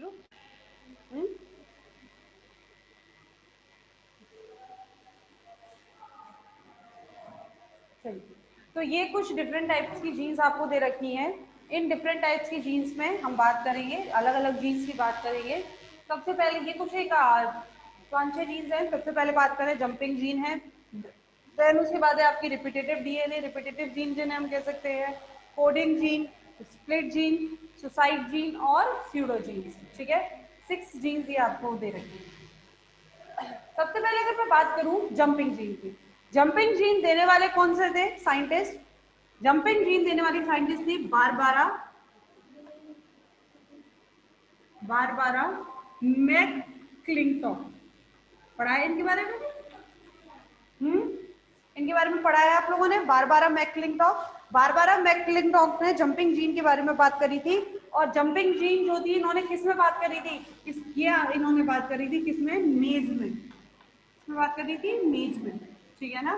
चलो। हम्म, चलिए, तो ये कुछ डिफरेंट टाइप्स की जीन्स आपको दे रखी हैं। इन डिफरेंट टाइप्स की जीन्स में हम बात करेंगे, अलग अलग जीन्स की बात करेंगे। सबसे पहले ये कुछ एक 5-6 जीन्स हैं। सबसे पहले बात करें, जंपिंग जीन है। देन उसके बाद है आपकी रिपीटेटिव डीएनए, रिपीटेटिव जीन जिन्हें हम कह सकते हैं, coding gene, split gene, suicide gene और स्यूडो जीन्स। ठीक है, 6 जीन्स ये आपको दे रखी है। सबसे पहले अगर मैं बात करूं जंपिंग जीन की, जंपिंग जीन देने वाले कौन से थे साइंटिस्ट? जंपिंग जीन देने वाली साइंटिस्ट थी बारबारा बारबारा मैकक्लिंटॉक। पढ़ा है इनके बारे में? इनके बारे में पढ़ा है आप लोगों ने, बारबारा मैकक्लिंटॉक। बारबारा मैकक्लिंटॉक ने जंपिंग जीन के बारे में बात करी थी। और जंपिंग जीन जो थी इन्होंने किस में बात करी थी? इन्होंने बात करी थी किसमें? मेज में। किसमें बात करी थी? मेज में। ठीक है ना।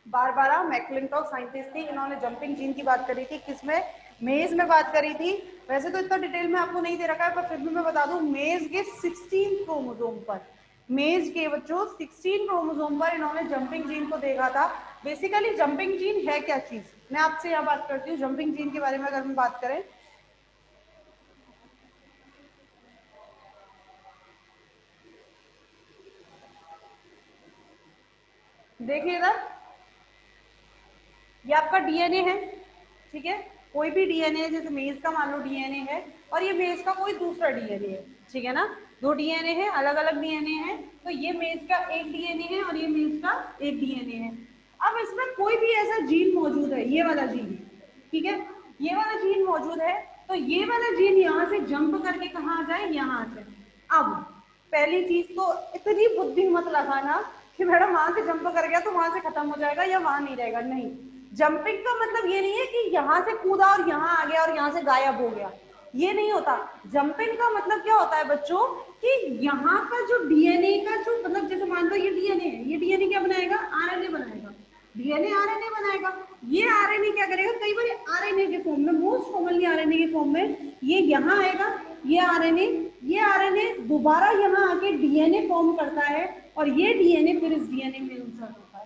बारबारा मैकक्लिंटॉक साइंटिस्ट थी, इन्होंने जंपिंग जीन की बात करी थी किसमें? मेज में बात करी थी। वैसे तो इतना डिटेल में आपको नहीं दे रखा है, पर फिर भी मैं बता दूं, मेज के 16 क्रोमोसोम पर, मेज के बच्चों 16 क्रोमोसोम पर इन्होंने जंपिंग जीन को देखा था। बेसिकली जंपिंग जीन है क्या चीज, मैं आपसे यहाँ बात करती हूँ जंपिंग जीन के बारे में। अगर हम बात करें, देखिए इधर, ये आपका डीएनए है। ठीक है, कोई भी डीएनए, जैसे मेज का मान लो डीएनए है, और ये मेज का कोई दूसरा डीएनए है। ठीक है ना, दो डीएनए है, अलग अलग डीएनए है। तो ये मेज का एक डीएनए है और ये मेज का एक डीएनए है। अब इसमें कोई भी ऐसा जीन मौजूद है, ये वाला जीन, ठीक है, ये वाला जीन मौजूद है, तो ये वाला जीन यहाँ से जंप करके कहाँ आ जाए? यहाँ आ जाए। अब पहली चीज तो इतनी बुद्धि मत लगाना कि मैडम वहां से जंप कर गया तो वहां से खत्म हो जाएगा या वहां नहीं रहेगा। नहीं, जंपिंग का मतलब ये नहीं है कि यहाँ से कूदा और यहाँ आ गया और यहाँ से गायब हो गया, ये नहीं होता। जंपिंग का मतलब क्या होता है बच्चों, कि यहाँ का जो डीएनए का जो मतलब, जैसे मान लो ये डीएनए है, ये डीएनए क्या बनाएगा? आरएनए बनाएगा। डीएनए आरएनए बनाएगा। ये आरएनए क्या करेगा? कई बार आरएनए के फॉर्म में, मोस्ट कॉमनली आरएनए के फॉर्म में ये यहाँ आएगा। ये आरएनए दोबारा यहाँ आके डीएनए फॉर्म करता है और ये डीएनए फिर इस डीएनए में इंसर्ट होता है।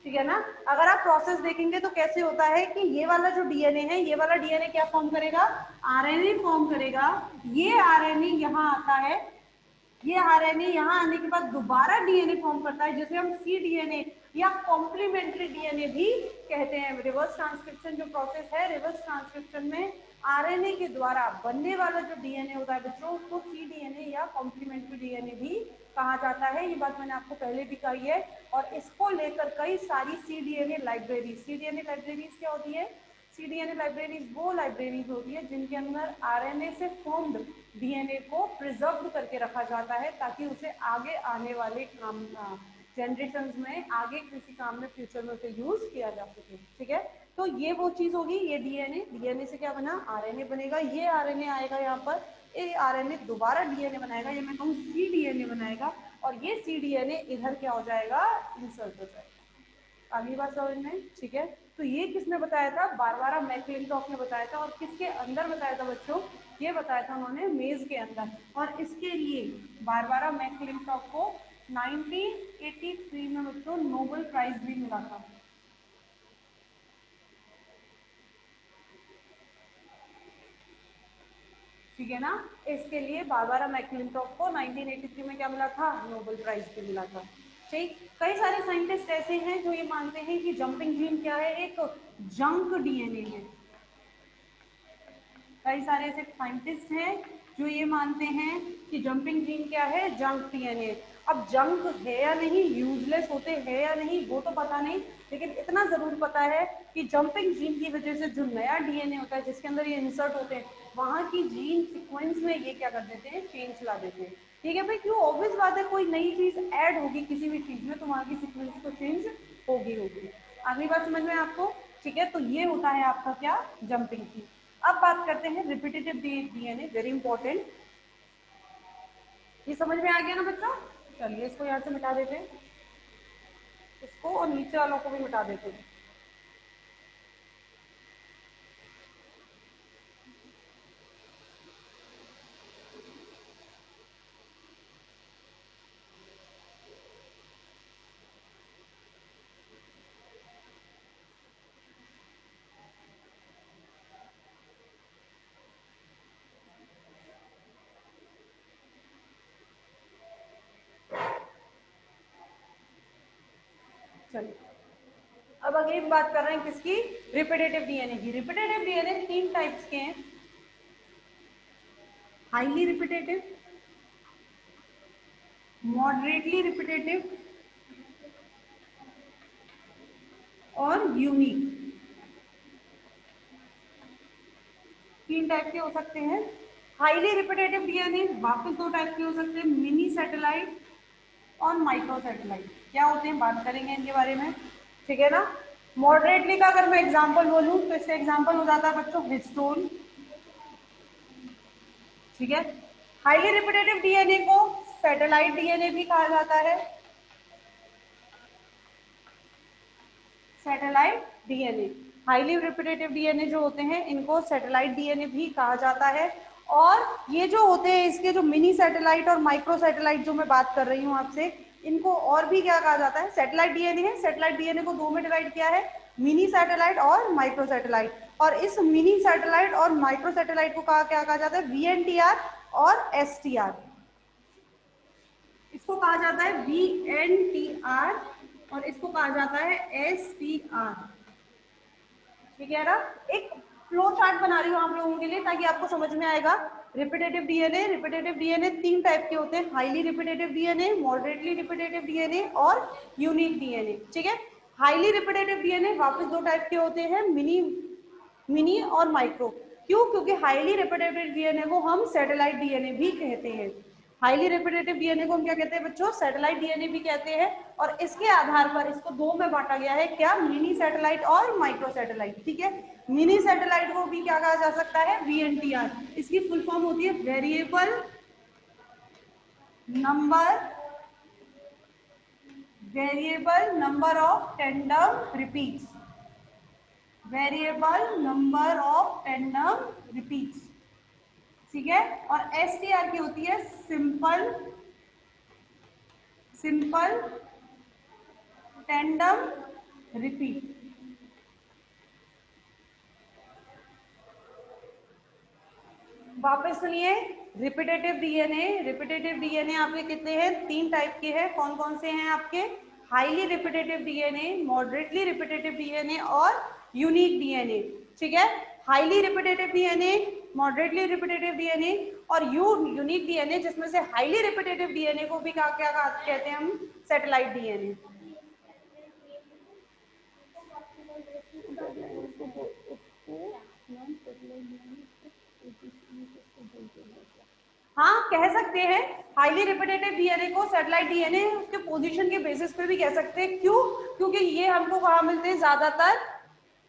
ठीक है ना। अगर आप प्रोसेस देखेंगे तो कैसे होता है कि ये वाला जो डीएनए है, ये वाला डीएनए क्या फॉर्म करेगा? आरएनए फॉर्म करेगा। ये आरएनए यहाँ आता है, ये आरएनए यहाँ आने के बाद दोबारा डीएनए फॉर्म करता है, जिसे हम सी डीएनए या कॉम्प्लीमेंट्री डीएनए भी कहते हैं। रिवर्स ट्रांसक्रिप्शन जो प्रोसेस है, रिवर्स ट्रांसक्रिप्शन में आरएनए के द्वारा बनने वाला जो डीएनए होता है बच्चों, उसको सी डीएनए या कॉम्प्लीमेंट्री डीएनए भी कहा जाता है। ये बात मैंने आपको पहले भी कही है। और इसको लेकर कई सारी सी डीएनए लाइब्रेरीज क्या होती है? सीडीएनए लाइब्रेरीज वो लाइब्रेरीज होती है जिनके अंदर आरएनए से फॉर्म्ड डीएनए को प्रिजर्व करके रखा जाता है, ताकि उसे आगे आने वाले काम जनरेशन में, आगे किसी काम में, फ्यूचर में उसे यूज किया जा सके। ठीक है, तो ये वो चीज होगी। ये डीएनए से क्या बना? आरएनए बनेगा। ये आरएनए आएगा यहाँ पर, ये आरएनए दोबारा डीएनए बनाएगा, ये मैं कहूँ सी डीएनए बनाएगा, और ये सी डीएनए इधर क्या हो जाएगा? इंसर्ट हो जाएगा। अगली बात समझ में? ठीक है, तो ये किसने बताया था? बारबारा मैकक्लिंटॉक ने बताया था। और किसके अंदर बताया था बच्चों? ये बताया था उन्होंने मेज के अंदर। और इसके लिए बारबारा मैकक्लिंटॉक को 1983 में बच्चों नोबेल प्राइज भी मिला था। ठीक है ना, इसके लिए बारबारा मैकक्लिंटॉक को 1983 में क्या मिला था? नोबेल प्राइज भी मिला था। ठीक, कई सारे साइंटिस्ट ऐसे हैं जो ये मानते हैं कि जंपिंग जीन क्या है? एक जंक डीएनए है। कई सारे ऐसे साइंटिस्ट हैं जो ये मानते हैं कि जंपिंग जीन क्या है? Junk DNA. अब जंक है या नहीं, यूजलेस होते हैं या नहीं, वो तो पता नहीं, लेकिन इतना जरूर पता है कि जंपिंग जीन की वजह से जो नया डीएनए होता है जिसके अंदर ये इंसर्ट होते हैं, वहां की जीन सीक्वेंस में ये क्या कर देते हैं? चेंज ला देते हैं। ठीक है भाई, क्यों? ऑब्वियस बात है, कोई नई चीज ऐड होगी किसी भी चीज में तो वहां की सीक्वेंस तो चेंज होगी। अगली बात समझ में आपको? ठीक है, तो ये होता है आपका क्या? Jumping gene. अब बात करते हैं रिपीटेटिव डीएनए, वेरी इंपॉर्टेंट। ये समझ में आ गया ना बच्चों? चलिए इसको यहाँ से मिटा देते हैं, इसको और नीचे वालों को भी मिटा देते हैं। चलिए अब अगेन बात कर रहे हैं किसकी, रिपीटेटिव डीएनए की। रिपीटेटिव डीएनए 3 टाइप्स के हैं, हाईली रिपीटेटिव, मॉडरेटली रिपीटेटिव और यूनिक। 3 टाइप के हो सकते हैं। हाईली रिपीटेटिव डीएनए वापस 2 टाइप के हो सकते हैं, मिनी सैटेलाइट और माइक्रो सैटेलाइट। क्या होते हैं बात करेंगे इनके बारे में, ठीक है ना। मॉडरेटली का अगर मैं एग्जांपल बोलूं तो इसका एग्जांपल हो जाता है बच्चों हिस्टोन, ठीक है। हाईली रिपीटेटिव डीएनए को सैटेलाइट डीएनए भी कहा जाता है, satellite DNA. Highly repetitive DNA जो होते हैं इनको सैटेलाइट डीएनए भी कहा जाता है। और ये जो होते हैं इसके जो मिनी सैटेलाइट और माइक्रो सैटेलाइट जो मैं बात कर रही हूँ आपसे, इनको और भी क्या कहा जाता है, सैटेलाइट डीएनए है। सैटेलाइट डीएनए को 2 में डिवाइड किया है, मिनी सैटेलाइट और माइक्रो सैटेलाइट। और इस मिनी सैटेलाइट और माइक्रो सैटेलाइट को क्या कहा जाता है, वीएनटीआर और एसटीआर। इसको कहा जाता है वीएनटीआर और इसको कहा जाता है एसटीआर, ठीक है ना। एक फ्लो चार्ट बना रही हूँ आप लोगों के लिए ताकि आपको समझ में आएगा। रिपीटेटिव डीएनए 3 टाइप के होते हैं, highly repetitive DNA, moderately repetitive DNA और यूनिक डीएनए, ठीक है। हाईली रिपीटेटिव डीएनए वापस 2 टाइप के होते हैं, मिनी और माइक्रो। क्यों, क्योंकि हाईली रिपीटेटिव डीएनए को हम सैटेलाइट डीएनए भी कहते हैं। हाईली रिपीटेटिव डीएनए को हम क्या कहते हैं बच्चों, सैटेलाइट डीएनए भी कहते हैं। और इसके आधार पर इसको 2 में बांटा गया है, क्या, मिनी सैटेलाइट और माइक्रो सैटेलाइट, ठीक है। मिनी सैटेलाइट को भी क्या कहा जा सकता है, वीएनटीआर। इसकी फुल फॉर्म होती है variable number of tandem repeats, variable number of tandem repeats, ठीक है। और एसटीआर की होती है सिंपल टेंडम रिपीट। वापस सुनिए, रिपीटेटिव डीएनए आपके कितने हैं, 3 टाइप के हैं। कौन कौन से हैं आपके, highly repetitive DNA, moderately repetitive DNA और यूनिक डीएनए, ठीक है। Highly repetitive DNA, moderately repetitive DNA और यूनिक डीएनए, जिसमें से हाईली रिपीटेटिव डीएनए को भी क्या कहते हैं हम, सैटेलाइट डीएनए। हाँ कह सकते हैं, हाईली रिपीटेटिव डीएनए को सैटेलाइट डीएनए उसके पोजीशन के बेसिस पे भी कह सकते हैं। क्यों, क्योंकि ये हमको कहाँ मिलते हैं, ज्यादातर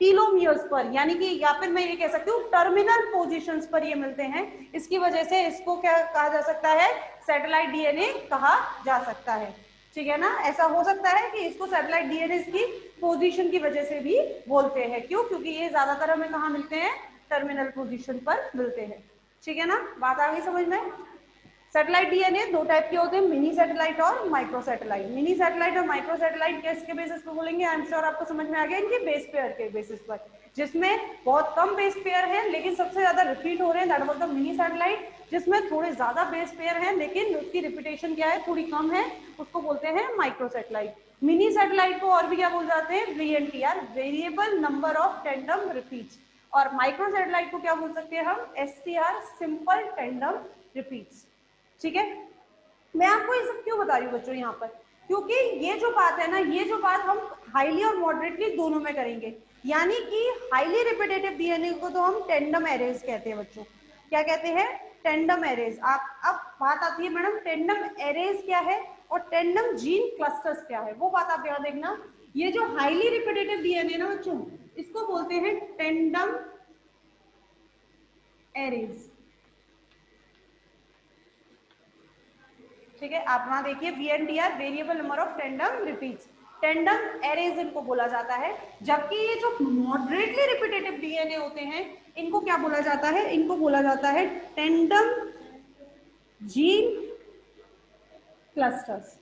टीलोमियर्स पर, यानी कि या फिर मैं ये कह सकती हूँ टर्मिनल पोजीशंस पर ये मिलते हैं। इसकी वजह से इसको क्या कहा जा सकता है, सैटेलाइट डीएनए कहा जा सकता है, ठीक है ना। ऐसा हो सकता है कि इसको सैटेलाइट डीएनए की पोजीशन की वजह से भी बोलते हैं। क्यों, क्योंकि ये ज्यादातर हमें कहाँ मिलते हैं, टर्मिनल पोजीशन पर मिलते हैं, ठीक है ना। बात आ गई समझ में। सैटेलाइट डीएनए 2 टाइप के होते हैं, मिनी सैटेलाइट और माइक्रो सैटेलाइट। मिनी सैटेलाइट और माइक्रो सैटेलाइट किसके बेसिस पे बोलेंगे, आई एम श्योर आपको समझ में आ गया, इनके बेस पेयर के बेसिस पर, जिसमें बहुत कम बेस पेयर है लेकिन सबसे ज्यादा रिपीट हो रहे हैं, that was the mini satellite. जिसमें थोड़े ज्यादा बेस पेयर है लेकिन उसकी रिपीटेशन क्या है, थोड़ी कम है, उसको बोलते हैं माइक्रो सैटेलाइट। मिनी सैटेलाइट को और भी क्या बोल जाते हैं, VNTR, variable number of tandem repeats. और माइक्रो सैटेलाइट को क्या बोल सकते हैं हम, एसटीआर, सिंपल टेंडम रिपीट्स, ठीक है। मैं आपको ये सब क्यों बता रही हूँ बच्चों यहाँ पर, क्योंकि ये जो बात है ना, ये जो बात हम हाईली और मॉडरेटली दोनों में करेंगे। यानी कि हाईली रिपीटेटिव डीएनए को तो हम टेंडम एरेज कहते हैं बच्चों, क्या कहते हैं, टेंडम एरेज। आप अब बात आती है मैडम टेंडम एरेज क्या है और टेंडम जीन क्लस्टर्स क्या है, वो बात आप याद देखना। ये जो हाईली रिपीटेटिव डीएनए ना बच्चों, इसको बोलते हैं टेंडम एरेज, ठीक है। आप वहां देखिए VNTR, variable number of tandem repeats, tandem arrays इनको बोला जाता है। जबकि ये जो मॉडरेटली रिपीटेटिव डीएनए होते हैं इनको क्या बोला जाता है, इनको बोला जाता है टेंडम जीन क्लस्टर्स,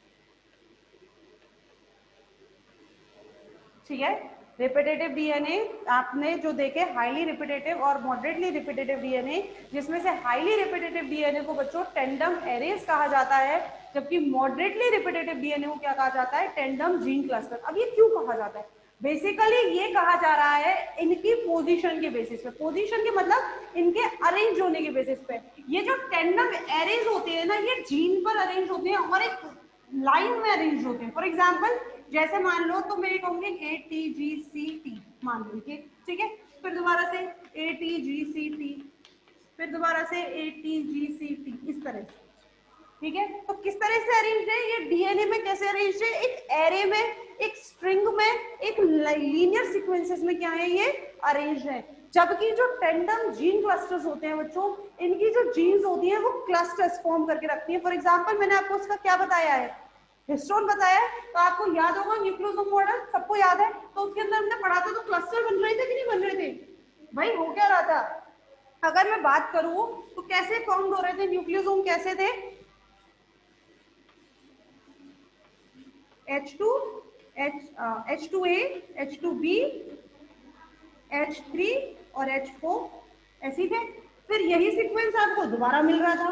ठीक है। रिपीटेटिव डीएनए आपने जो देखे, हाईली रिपीटेटिव और मॉडरेटली रिपीटेटिव डीएनए, जिसमें से हाईली रिपीटेटिव डीएनए को बच्चों टेंडम एरेज कहा जाता है, जबकि मॉडरेटली रिपीटेटिव डीएनए को क्या कहा जाता है, टेंडम जीन क्लस्टर। अब ये क्यों कहा जाता है, बेसिकली ये कहा जा रहा है इनकी पोजीशन के बेसिस पे, पोजीशन के मतलब इनके अरेंज होने के बेसिस पे। ये जो टेंडम अरेंज होते हैं ना, ये जीन पर अरेंज होते हैं और एक लाइन में अरेंज होते हैं। फॉर एग्जाम्पल जैसे मान लो तो मेरे कहूंगे ATGCT मान लीजिए, ठीक है, फिर दोबारा से ATGCT, फिर दोबारा से ATGCT, इस तरह से, ठीक है। तो किस तरह से अरेंज है ये डीएनए में, कैसे अरेंज है, एक एरे में, एक स्ट्रिंग में, एक लीनियर सीक्वेंसेस में क्या है, ये अरेंज है। जबकि जो टेंडम जीन क्लस्टर्स होते हैं बच्चों, इनकी जो जीन्स होती हैं वो क्लस्टर्स फॉर्म करके रखती हैं। फॉर एग्जांपल मैंने आपको उसका क्या बताया है, हिस्टोन बताया है, तो आपको याद होगा न्यूक्लियोसोम मॉडल सबको याद है, तो उसके अंदर हमने पढ़ा था तो क्लस्टर बन रहे थे कि नहीं बन रहे थे भाई, हो क्या रहा था। अगर मैं बात करूं तो कैसे फॉर्म हो रहे थे न्यूक्लियोसोम, कैसे थे, H2, H2A, H2B, H3 और H4 ऐसे थे। फिर यही सीक्वेंस आपको दोबारा मिल रहा था,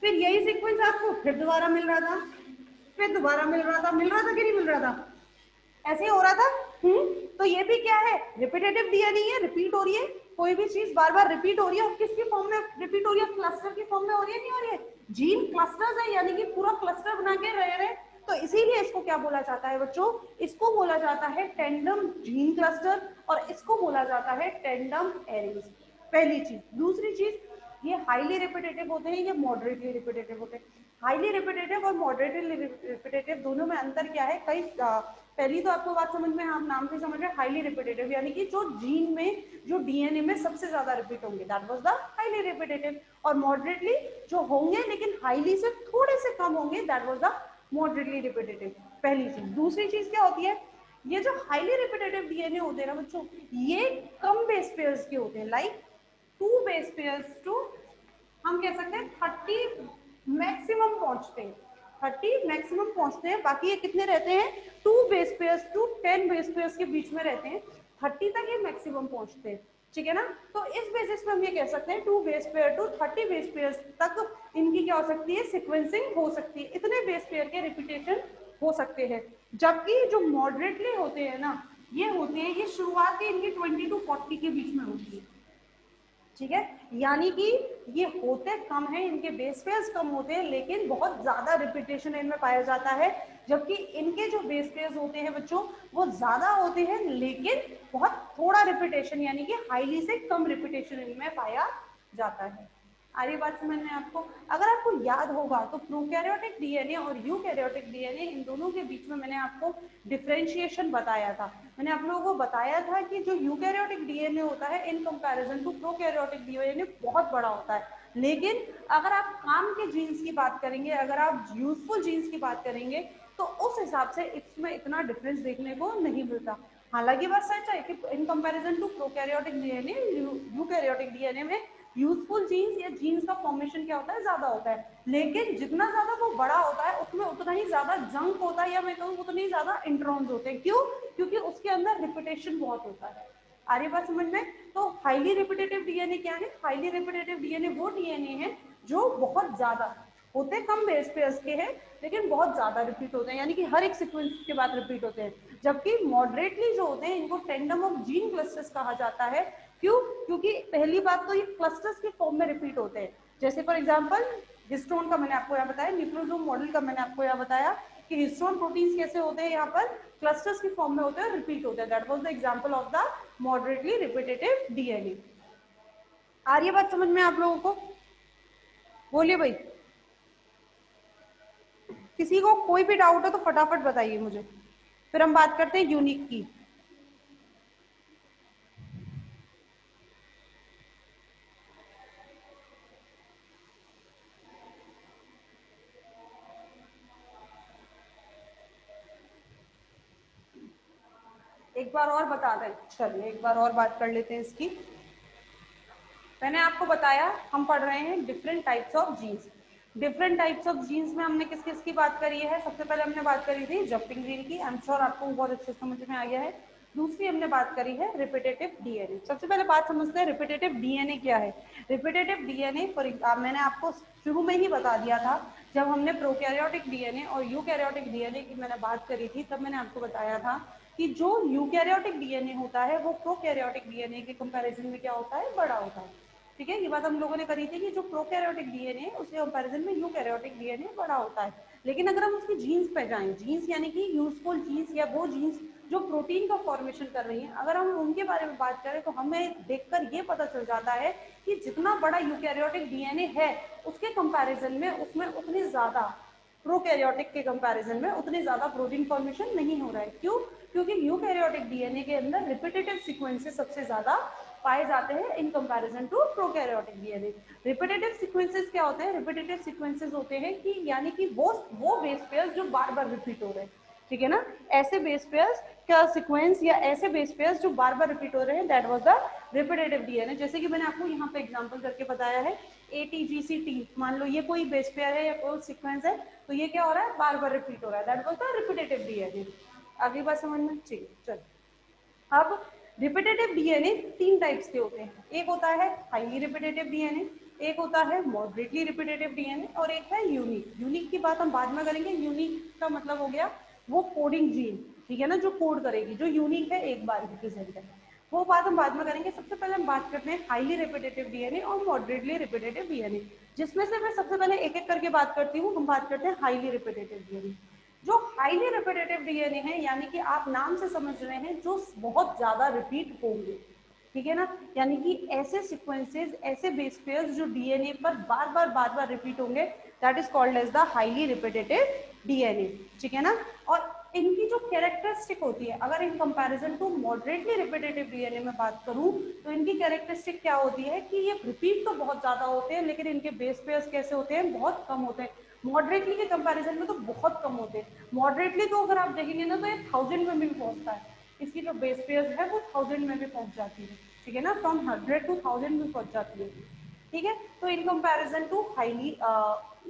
फिर यही सीक्वेंस आपको फिर दोबारा मिल रहा था, फिर दोबारा मिल रहा था, मिल रहा था कि नहीं मिल रहा था, ऐसे ही हो रहा था। तो ये भी क्या है, रिपीटेटिव डीएनए है, रिपीट हो रही है, कोई भी चीज बार बार रिपीट हो रही है, और किसकी फॉर्म में रिपीट हो रही है, क्लस्टर की फॉर्म में हो रही है, नहीं हो रही है, जीन क्लस्टर्स है, यानी कि पूरा क्लस्टर बना के रह रहे। तो इसीलिए इसको क्या बोला जाता है बच्चों, इसको बोला जाता है टेंडम जीन क्लस्टर, और इसको बोला जाता है टेंडम एरेज। पहली चीज। दूसरी चीज, ये हाईली रिपीटेटिव होते हैं, ये मॉडरेटली रिपीटेटिव होते हैं। हाईली रिपीटेटिव और मॉडरेटली रिपीटेटिव दोनों में अंतर क्या है, कई पहली तो आपको बात समझ में, आप नाम से समझ रहे, हाईली रिपीटेटिव यानी कि जो जीन में, जो डीएनए में सबसे ज्यादा रिपीट होंगे, that was the highly repetitive. और मॉडरेटली जो होंगे लेकिन हाईली से थोड़े से कम होंगे, that was the moderately repetitive. पहली चीज। दूसरी चीज क्या होती है, ये जो हाईली रिपीटेटिव डीएनए होते हैं ना बच्चों, ये कम बेस पेयर्स के होते हैं, लाइक 2 बेस पेयर्स टू, हम कह सकते हैं 30 मैक्सिमम पहुंचते हैं, 30 मैक्सिमम पहुंचते हैं। बाकी ये कितने रहते हैं, 2 base pairs to 10 base pairs के बीच में रहते हैं, 30 तक ये मैक्सिमम पहुंचते हैं, ठीक है ना। तो इस बेसिस पे हम ये कह सकते हैं 2 base pair to 30 base pairs तक इनकी क्या हो सकती है, सीक्वेंसिंग हो सकती है, इतने बेस पेयर के रिपीटेशन हो सकते हैं। जबकि जो मॉडरेटली होते हैं ना, ये होते हैं, ये शुरुआती इनकी 20 to 40 के बीच में होती है, ठीक है, यानी कि ये होते कम है, इनके बेस पेयर्स कम होते हैं, लेकिन बहुत ज्यादा रिपीटेशन इनमें पाया जाता है। जबकि इनके जो बेस पेयर्स होते हैं बच्चों, वो ज्यादा होते हैं लेकिन बहुत थोड़ा रिपीटेशन, यानी कि हाईली से कम रिपीटेशन इनमें पाया जाता है। आ रही बात समझ में आपको। अगर आपको याद होगा तो प्रोकैरियोटिक डीएनए और यूकैरियोटिक डीएनए, इन दोनों के बीच में मैंने आपको डिफरेंशिएशन बताया था। मैंने आप लोगों को बताया था कि जो यूकैरियोटिक डीएनए होता है in comparison to prokaryotic DNA बहुत बड़ा होता है। लेकिन अगर आप काम के जीन्स की बात करेंगे, अगर आप यूजफुल जीन्स की बात करेंगे, तो उस हिसाब से इसमें इतना डिफरेंस देखने को नहीं मिलता। हालांकि बात सच है कि in comparison to prokaryotic DNA, eukaryotic DNA में यूजफुल जीन्स या जीन्स का फॉर्मेशन क्या होता है, ज्यादा होता है, लेकिन जितना ज्यादा वो बड़ा होता है उसमें उतना ही ज्यादा जंक होता है, या मैं कहूँ उतनी ही ज्यादा इंट्रॉन्स होते हैं। क्यों? क्योंकि उसके अंदर रिपीटेशन बहुत होता है। आ रही बात समझ में। तो हाईली रिपीटेटिव डीएनए क्या है, हाईली रिपीटेटिव डीएनए वो डीएनए है जो बहुत ज्यादा होते, कम बेस पेयर्स के हैं लेकिन बहुत ज्यादा रिपीट होते हैं, यानी कि हर एक सीक्वेंस के बाद रिपीट होते हैं। जबकि मॉडरेटली जो होते हैं इनको टेंडम ऑफ जीन क्लस्टर्स कहा जाता है। क्यों? क्योंकि पहली बात तो ये क्लस्टर्स के फॉर्म में रिपीट होते हैं। जैसे फॉर एग्जांपल हिस्टोन का मैंने आपको यहाँ बताया, न्यूक्लियोसोम मॉडल का मैंने आपको यहाँ बताया कि हिस्टोन प्रोटीन्स कैसे होते हैं, यहाँ पर क्लस्टर्स की फॉर्म में होते हैं, रिपीट होते हैं। That was the example of the moderately repetitive DNA. आ रही है बात समझ में आप लोगों को? बोलिए भाई, किसी को कोई भी डाउट है तो फटाफट बताइए मुझे, फिर हम बात करते हैं यूनिक की। एक बार और बता दें, चलिए एक बार और बात कर लेते हैं इसकी। मैंने आपको बताया हम पढ़ रहे हैं different types of genes. Different types of genes में हमने किस किस की बात करी है, सबसे पहले हमने बात करी थी जंपिंग जीन की, आई एम श्योर आपको बहुत अच्छे समझ में आ गया है। दूसरी हमने बात करी है रिपीटेटिव डीएनए। सबसे पहले बात समझते हैं रिपीटेटिव डीएनए क्या है। रिपीटेटिव डीएनए मैंने आपको शुरू में ही बता दिया था, जब हमने प्रोकैरियोटिक डीएनए और यूकैरियोटिक डीएनए की मैंने बात करी थी, तब मैंने आपको बताया था कि जो यूकैरियोटिक डीएनए होता है वो प्रोकैरियोटिक डीएनए के कंपैरिजन में क्या होता है, बड़ा होता है। ठीक है, ये बात हम लोगों ने करी थी कि जो प्रोकैरियोटिक डीएनए है उसके कंपैरिजन में यूकैरियोटिक डीएनए बड़ा होता है। लेकिन अगर हम उसकी जीन्स पे जाएं, जीन्स यानी कि यूजफुल जीन्स या वो जीन्स जो प्रोटीन का फॉर्मेशन कर रही हैं, अगर हम उनके बारे में बात करें तो हमें देखकर ये पता चल जाता है कि जितना बड़ा यूकैरियोटिक डीएनए है उसके कंपैरिजन में उसमें उतनी ज्यादा प्रोकैरियोटिक के कंपैरिजन में उतनी ज्यादा प्रोटीन फॉर्मेशन नहीं हो रहा है। क्यों? क्योंकि यूकैरियोटिक डीएनए के अंदर रिपीटेटिव सीक्वेंसेस सबसे ज्यादा पाए जाते हैं in comparison to prokaryotic DNA. Repetitive sequences क्या होते हैं? रिपीटेटिव सीक्वेंसेस होते हैं कि यानी कि वो बेस पेयर्स जो बार बार रिपीट हो रहे हैं। ठीक है ना, ऐसे बेस पेयर्स का सीक्वेंस या ऐसे बेस पेयर्स जो बार बार रिपीट हो रहे हैं, that was the repetitive DNA. जैसे कि मैंने आपको यहाँ पे एग्जांपल करके बताया है ATGC-T, मान लो ये कोई बेस पेयर है या कोई सीक्वेंस है, तो ये क्या हो रहा है, बार बार रिपीट हो रहा है, that was the repetitive DNA. अगली बात समझ में चाहिए। चलो, अब रिपीटेटिव डीएनए तीन टाइप्स के होते हैं। एक होता है हाईली रिपीटेटिव डीएनए, एक होता है मॉडरेटली रिपीटेटिव डीएनए और एक है यूनिक। यूनिक की बात हम बाद में करेंगे। यूनिक का मतलब हो गया वो कोडिंग जीन, ठीक है ना, जो कोड करेगी। जो यूनिक है एक बार रिप्रेजेंट है, वो बात हम बाद में करेंगे। सबसे पहले हम बात करते हैं हाईली रिपीटेटिव डीएनए और मॉडरेटली रिपीटेटिव डीएनए, जिसमें से मैं सबसे पहले एक एक करके बात करती हूँ। हम बात करते हैं हाईली रिपीटेटिव डीएनए। जो हाईली रिपीटेटिव डीएनए है, यानी कि आप नाम से समझ रहे हैं जो बहुत ज्यादा रिपीट होंगे, ठीक है ना, यानी कि ऐसे सीक्वेंसेस, ऐसे बेस पेयर्स जो डीएनए पर बार बार रिपीट होंगे, that is called as the highly repetitive DNA. ठीक है ना, और इनकी जो कैरेक्टरिस्टिक होती है, अगर in comparison to moderately repetitive DNA में बात करूं, तो इनकी कैरेक्टरिस्टिक क्या होती है कि ये रिपीट तो बहुत ज्यादा होते हैं, लेकिन इनके बेस पेयर्स कैसे होते हैं, बहुत कम होते हैं। मॉडरेटली के कंपैरिजन में तो बहुत कम होते हैं। मॉडरेटली तो अगर आप देखेंगे ना, तो ये 1000 में भी पहुंचता है, इसकी जो बेस पेयर्स है वो 1000 में भी पहुंच जाती है। ठीक है ना, फ्रॉम 100 to 1000 में पहुंच जाती है। ठीक है, तो in comparison to highly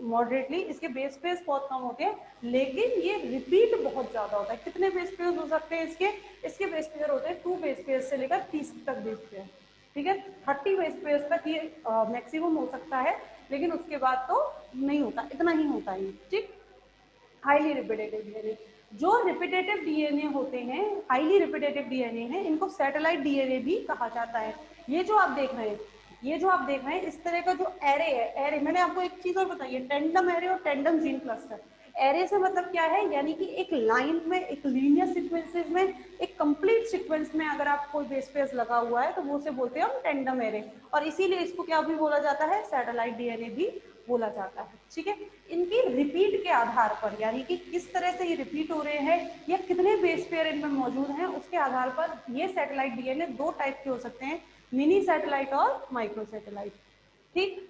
moderately इसके बेस पेयर्स बहुत कम होते हैं, लेकिन ये रिपीट बहुत ज्यादा होता है। कितने बेस पेयर्स हो सकते हैं इसके बेस पेयर होते हैं 2 बेस पेयर्स से लेकर 30 तक बेस पेयर। ठीक है, 30 बेस पेयर्स तक ये मैक्सिमम हो सकता है, लेकिन उसके बाद तो नहीं होता, इतना ही होता है। ठीक, हाईली रिपीटेटिव डीएनए। जो रिपीटेटिव डीएनए होते हैं, हाईली रिपीटेटिव डीएनए है, इनको सैटेलाइट डीएनए भी कहा जाता है। ये जो आप देख रहे हैं, ये जो आप देख रहे हैं, इस तरह का जो एरे है, एरे मैंने आपको एक चीज और बताई है, टेंडम एरे और टेंडम जीन क्लस्टर। एरे से मतलब क्या है, यानी कि एक लाइन में, एक लीनियर सीक्वेंसेस में, एक कंप्लीट सीक्वेंस में अगर आप कोई बेस पेयर लगा हुआ है, तो वो से बोलते हैं हम टेंडम एरे, और इसीलिए इसको क्या भी बोला जाता है, सैटेलाइट डीएनए भी बोला जाता है। ठीक है, इनकी रिपीट के आधार पर, यानी कि किस तरह से ये रिपीट हो रहे हैं या कितने बेस पेयर इनमें मौजूद हैं, उसके आधार पर ये सैटेलाइट डीएनए दो टाइप के हो सकते हैं, मिनी सैटेलाइट और माइक्रो सैटेलाइट। ठीक,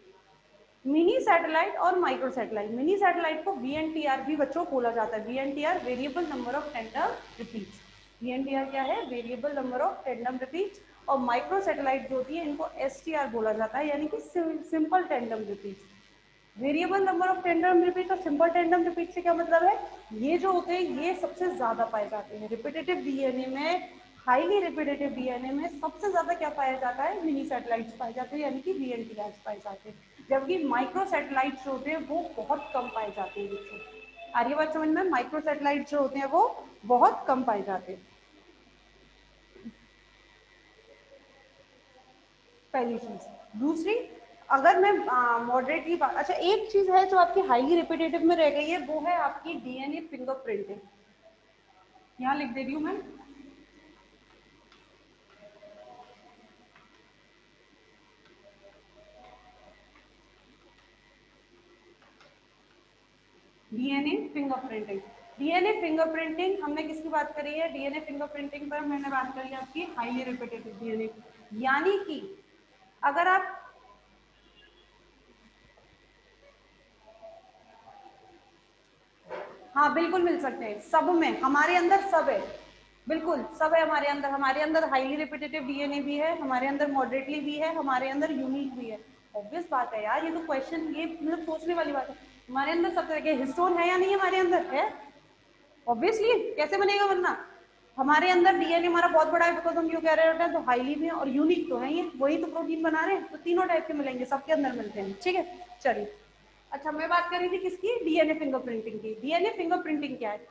मिनी सैटेलाइट और माइक्रो सैटेलाइट। मिनी सैटेलाइट को VNTR भी बच्चों बोला जाता है। VNTR variable number of tandem repeats. VNTR क्या है, variable number of tandem repeats. और माइक्रो सैटेलाइट जो होती है, इनको STR बोला जाता है, यानी कि simple tandem repeats. Variable number of tandem repeat और सिंपल टेंडम रिपीट से क्या मतलब है, ये जो होते हैं ये सबसे ज्यादा पाए जाते हैं रिपीटेटिव डीएनए में। हाईली रिपीटेटिव डीएनए में सबसे ज्यादा क्या पाया जाता है, मिनी सैटेलाइट्स पाए जाते हैं, यानी कि VNTRs पाए जाते हैं, जबकि माइक्रो सैटेलाइट्स जो होते हैं वो बहुत कम पाए जाते हैं बच्चों। आ रही है बात समझ में? माइक्रो सैटेलाइट्स जो होते हैं वो बहुत कम पाए जाते हैं। पहली चीज। दूसरी, अगर मैं मॉडरेट की बात, अच्छा एक चीज है जो आपकी हाईली रिपीटेटिव में रह गई है, वो है आपकी डीएनए फिंगरप्रिंटिंग। यहाँ लिख दे रही हूँ मैं, डीएनए फिंगरप्रिंटिंग। डीएनए फिंगरप्रिंटिंग हमने किसकी बात करी है, डीएनए फिंगरप्रिंटिंग पर मैंने बात करी आपकी हाईली रिपीटेटिव डीएनए। यानी कि अगर आप, हाँ बिल्कुल मिल सकते हैं, सब में हमारे अंदर सब है, बिल्कुल सब है हमारे अंदर। हमारे अंदर हाईली रिपीटेटिव डीएनए भी है, हमारे अंदर मॉडरेटली भी है, हमारे अंदर यूनिक भी है। ऑब्वियस बात है यार, ये तो क्वेश्चन, ये मतलब सोचने वाली बात है। हमारे अंदर सब तरह के हिस्टोन है या नहीं, हमारे अंदर है, ऑब्वियसली, कैसे बनेगा वरना। हमारे अंदर डीएनए हमारा बहुत बड़ा है, बिकॉज हम क्यों कह रहे होते हैं, तो हाईली भी है और यूनिक तो है ही, वही तो प्रोटीन बना रहे हैं, तो तीनों टाइप के मिलेंगे, सबके अंदर मिलते हैं, ठीक है। चलिए, अच्छा मैं बात कर रही थी किसकी, डीएनए फिंगरप्रिंटिंग की। डीएनए फिंगरप्रिंटिंग क्या है?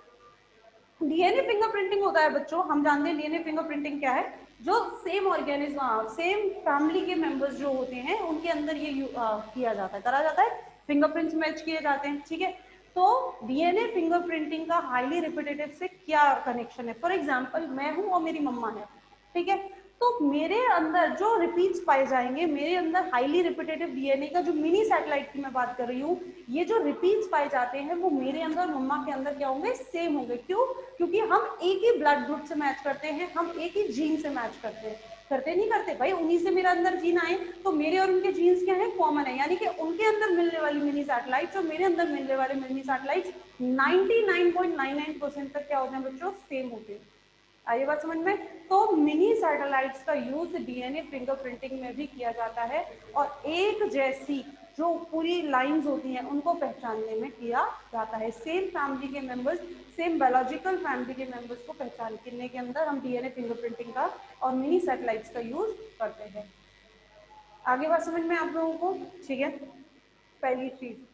डीएनए फिंगरप्रिंटिंग होता है बच्चों, हम जानते हैं डीएनए फिंगरप्रिंटिंग क्या है, जो सेम ऑर्गेनिज्म, सेम फैमिली के मेंबर्स जो होते हैं उनके अंदर ये किया जाता है, करा जाता है, फिंगरप्रिंट्स मैच किए जाते हैं, ठीक है। तो डीएनए फिंगरप्रिंटिंग का हाईली रिपीटेटिव से क्या कनेक्शन है? फॉर एग्जाम्पल मैं हूं और मेरी मम्मा है, ठीक है, तो मेरे अंदर जो रिपीट्स पाए जाएंगे, मेरे अंदर हाईली रिपीटेटिव डीएनए का जो मिनी सैटेलाइट की मैं बात कर रही हूँ, ये जो रिपीट्स पाए जाते हैं वो मेरे अंदर और मम्मा के अंदर क्या होंगे, सेम होंगे। क्यों? क्योंकि हम एक ही ब्लड ग्रुप से मैच करते हैं, हम एक ही जीन से मैच करते हैं, करते नहीं करते भाई, उन्हीं से मेरे अंदर जीन आए, तो मेरे और उनके जीन्स क्या है, कॉमन है, यानी कि उनके अंदर मिलने वाली मिनी सैटेलाइट्स और मेरे अंदर मिलने वाले मिनी सैटेलाइट्स 99.99% तक क्या होते हैं बच्चों, सेम होते हैं। आई बात समझ में? तो मिनी सैटेलाइट्स का यूज डीएनए फिंगरप्रिंटिंग में भी किया जाता है, और एक जैसी जो पूरी लाइंस होती हैं उनको पहचानने में किया जाता है। सेम फैमिली के मेंबर्स, सेम बायोलॉजिकल फैमिली के मेंबर्स को पहचानने के अंदर हम डीएनए फिंगरप्रिंटिंग का और मिनी सैटेलाइट्स का यूज करते हैं। आगे बात समझ में आप लोगों को? ठीक है, पहली चीज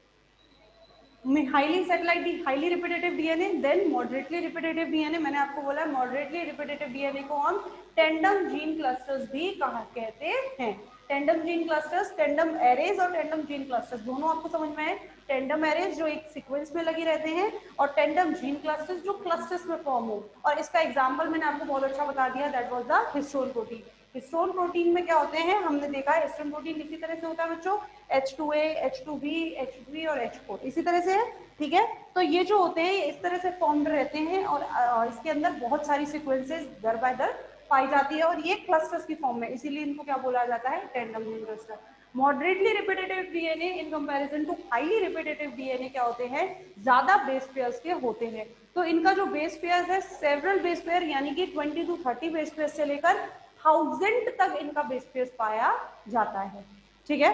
highly satellite, highly repetitive DNA, then moderately repetitive DNA. मैंने आपको बोला मॉडरेटली रिपीटेटिव डीएनए को हम टेंडम जीन क्लस्टर्स भी कहा कहते हैं। Tandem gene clusters, tandem arrays और टेंडम जीन क्लस्टर्स दोनों आपको समझ में आए। टेंडम एरेज जो एक सीक्वेंस में लगी रहते हैं, और टेंडम जीन क्लस्टर्स जो क्लस्टर्स में फॉर्म हो। और इसका एग्जांपल मैंने आपको बहुत अच्छा बता दिया, that was the histone protein. Histone protein में क्या होते हैं, हमने देखा है हिस्टोन प्रोटीन इसी तरह से होता है बच्चों, H2A, H2B, H3 और H4 इसी तरह से है, ठीक है। तो ये जो होते हैं इस तरह से फॉर्म्ड रहते हैं, और इसके अंदर बहुत सारी सीक्वेंसेस दर बाय दर पाई जाती है, और ये क्लस्टर्स की फॉर्म में, इसीलिए इनको क्या बोला जाता है, tandem gene cluster. Moderately repetitive DNA in comparison to highly repetitive DNA क्या होते हैं, ज्यादा बेस पेयर्स के होते हैं। तो इनका जो बेस पेयर्स है, सेवरल बेस पेयर, यानी कि 20 to 30 बेस पेयर से लेकर 1000 तक इनका बेस पेयर्स पाया जाता है, ठीक है।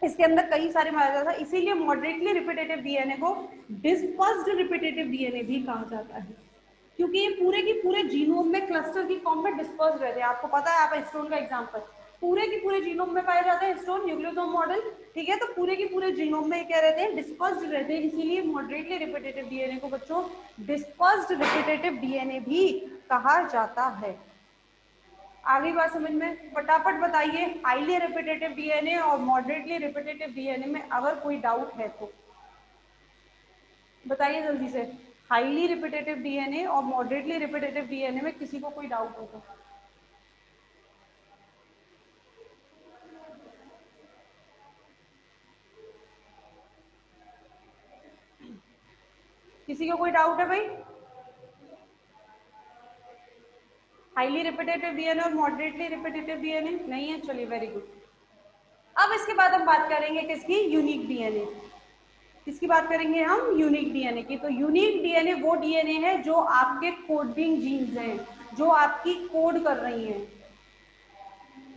इसके अंदर कई सारे पाया जाता है, इसीलिए मॉडरेटली रिपीटेटिव डीएनए को डिस्पर्स्ड रिपीटेटिव डीएनए भी कहा जाता है, क्योंकि ये पूरे की पूरे जीनोम में क्लस्टर की फॉर्म में डिस्पर्स रहते हैं। आपको पता है, आप हिस्टोन का एग्जांपल, पूरे के पूरे जीनोम में पाए जाते हैं हिस्टोन, न्यूक्लियोसोम मॉडल, ठीक है। तो पूरे के पूरे जीनोम में क्या रहते हैं, डिस्पर्स्ड रहते हैं, इसीलिए मॉडरेटली रिपीटेटिव डीएनए को बच्चों डिस्पर्स्ड रिपीटेटिव डीएनए भी कहा जाता है। आगे बात समझ में? फटाफट बताइए, हाईली रिपीटेटिव डीएनए और मॉडरेटली रिपीटेटिव डीएनए में अगर कोई डाउट है तो बताइए जल्दी से। हाईली रिपीटेटिव डीएनए और मॉडरेटली रिपीटेटिव डीएनए में किसी को कोई डाउट हो तो? किसी को कोई डाउट है भाई? हाईली रिपीटेटिव डीएनए और मॉडरेटली रिपीटेटिव डीएनए नहीं है? चलिए, वेरी गुड। अब इसके बाद हम बात करेंगे किसकी, यूनिक डीएनए। किसकी बात करेंगे हम, यूनिक डीएनए की। तो यूनिक डीएनए वो डीएनए है जो आपके कोडिंग जीन्स हैं, जो आपकी कोड कर रही हैं।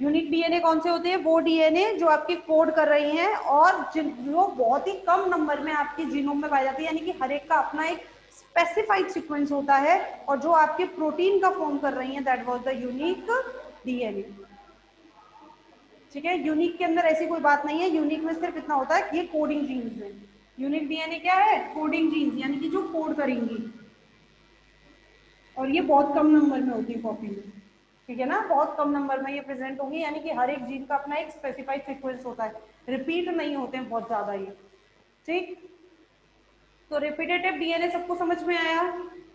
यूनिक डीएनए कौन से होते हैं, वो डीएनए जो आपकी कोड कर रही हैं, और जो बहुत ही कम नंबर में आपकी जीनोम में पाई जाती है, यानी कि हर एक का अपना एक स्पेसिफाइड सीक्वेंस होता है, और जो आपके प्रोटीन का फॉर्म कर रही हैं, that was the unique DNA, ठीक है। यूनिक के अंदर ऐसी कोई बात नहीं है, यूनिक में सिर्फ इतना होता है कि ये कोडिंग जीन्स है। यूनिक डीएनए क्या है, कोडिंग जीन्स, यानी कि जो कोड करेंगी, और ये बहुत कम नंबर में होती है कॉपी में, ठीक है ना, बहुत कम नंबर में ये प्रेजेंट होंगी, यानी कि हर एक जीन का अपना एक स्पेसिफाइड सीक्वेंस होता है, रिपीट नहीं होते हैं बहुत ज्यादा ये, ठीक। तो रिपीटेटिव डीएनए सबको समझ में आया?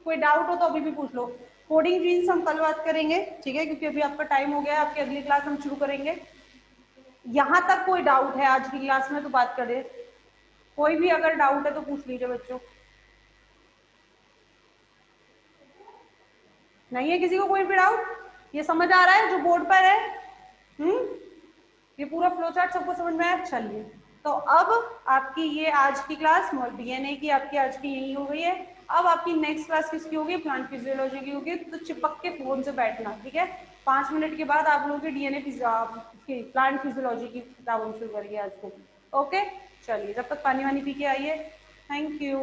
कोई डाउट हो तो अभी भी पूछ लो। कोडिंग जीन्स हम कल बात करेंगे, ठीक है, क्योंकि अभी आपका टाइम हो गया है, आपकी अगली क्लास हम शुरू करेंगे। यहां तक कोई डाउट है आज की क्लास में तो बात करें, कोई भी अगर डाउट है तो पूछ लीजिए बच्चों। नहीं है किसी को कोई भी डाउट? ये समझ आ रहा है जो बोर्ड पर है? हम्म, ये पूरा फ्लो चार्ट सबको समझ में आया? चलिए, तो अब आपकी ये आज की क्लास डीएनए की आपकी आज की यही हो गई है। अब आपकी नेक्स्ट क्लास किसकी होगी, प्लांट फिजियोलॉजी की होगी। तो चिपक के फोन से बैठना, ठीक है। 5 मिनट के बाद आप लोगों की डीएनए प्लांट फिजियोलॉजी की किताब हम शुरू करेंगे आज को। ओके, चलिए, जब तक पानी वानी पी के आइए। Thank you.